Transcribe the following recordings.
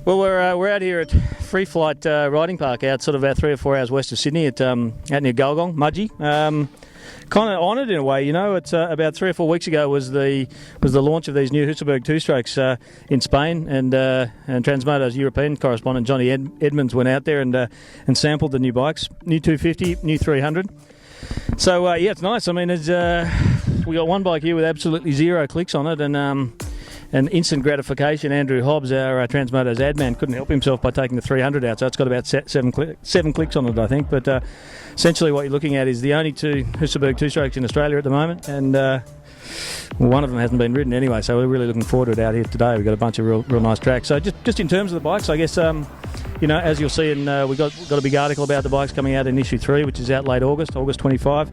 Well, we're out here at Freeflight Riding Park, out sort of about 3 or 4 hours west of Sydney, out near Gulgong, Mudgee. Kind of honoured in a way, you know. It's about 3 or 4 weeks ago was the launch of these new Husabergs two-strokes in Spain, and Transmoto's European correspondent Johnny Edmonds went out there and sampled the new bikes, new 250, new 300. So yeah, it's nice. I mean, we got one bike here with absolutely 0 clicks on it, and instant gratification. Andrew Hobbs, our Transmoto's ad man, couldn't help himself by taking the 300 out, so it's got about 7 clicks on it, I think. But essentially what you're looking at is the only 2 Husaberg two-strokes in Australia at the moment, and one of them hasn't been ridden anyway, so we're really looking forward to it out here today. We've got a bunch of real nice tracks. So just in terms of the bikes, I guess, you know, as you'll see, we've got a big article about the bikes coming out in issue 3, which is out late August 25.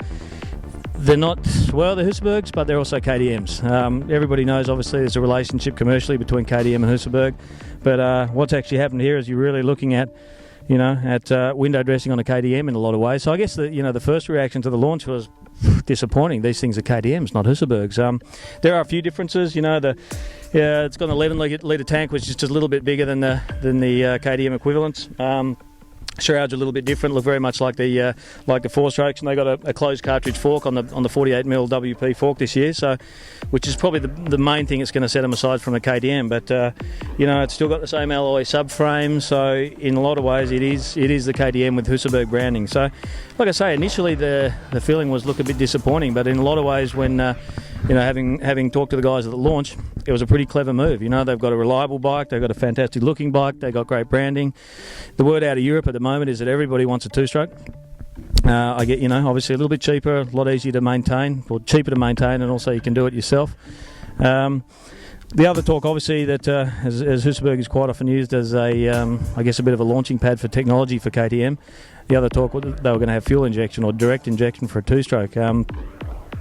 They're not, well, they're Husabergs, but they're also KTMs. Everybody knows, obviously, there's a relationship commercially between KTM and Husaberg, but what's actually happened here is you're really looking at, you know, at window dressing on a KTM in a lot of ways. So I guess the first reaction to the launch was disappointing. These things are KTMs, not Husabergs. There are a few differences. You know, it's got an 11 litre tank, which is just a little bit bigger than the KTM equivalents. Shrouds are a little bit different, look very much like the 4-strokes, and they got a closed cartridge fork on the 48mm WP fork this year, so which is probably the main thing that's going to set them aside from a KTM. But you know, it's still got the same alloy subframe, so in a lot of ways it is the KTM with Husaberg branding. So, like I say, initially the feeling was a bit disappointing, but in a lot of ways, when you know, having talked to the guys at the launch, it was a pretty clever move. You know, they've got a reliable bike, they've got a fantastic looking bike, they've got great branding. The word out of Europe at the moment is that everybody wants a 2-stroke. I get, you know, obviously a little bit cheaper, a lot easier to maintain, or cheaper to maintain, and also you can do it yourself. The other talk, obviously, that as Husaberg is quite often used as I guess a bit of a launching pad for technology for KTM. The other talk, they were going to have fuel injection or direct injection for a 2-stroke.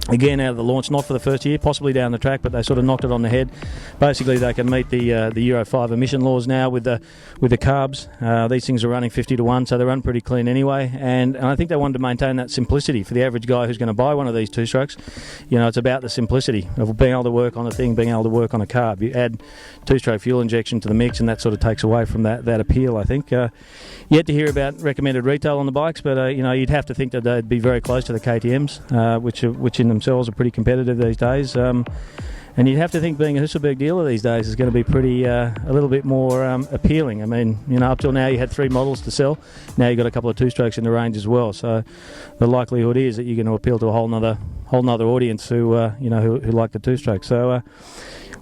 Again, out of the launch, not for the first year, possibly down the track, but they sort of knocked it on the head. Basically, they can meet the Euro 5 emission laws now with the carbs. These things are running 50 to 1, so they run pretty clean anyway. And I think they wanted to maintain that simplicity for the average guy who's going to buy one of these 2-strokes. You know, it's about the simplicity of being able to work on a thing, being able to work on a carb. You add 2-stroke fuel injection to the mix, and that sort of takes away from that appeal, I think. Yet to hear about recommended retail on the bikes, but you know, you'd have to think that they'd be very close to the KTMs, which in themselves are pretty competitive these days. And you'd have to think being a Husaberg dealer these days is going to be pretty a little bit more appealing. I mean, you know, up till now you had 3 models to sell. Now you've got a couple of 2-strokes in the range as well. So the likelihood is that you're going to appeal to a whole nother audience who you know, who like the 2-stroke. So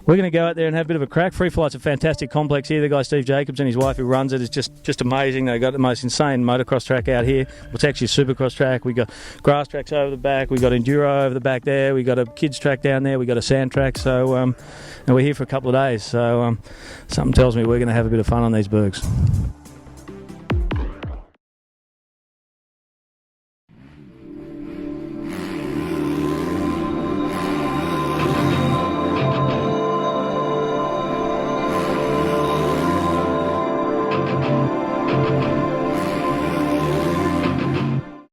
we're going to go out there and have a bit of a crack. Freeflight's a fantastic complex here. The guy Steve Jacobs and his wife who runs it is just amazing. They've got the most insane motocross track out here. It's actually a supercross track. We've got grass tracks over the back. We've got enduro over the back there. We've got a kids track down there. We've got a sand track. So and we're here for a couple of days. So something tells me we're going to have a bit of fun on these bergs.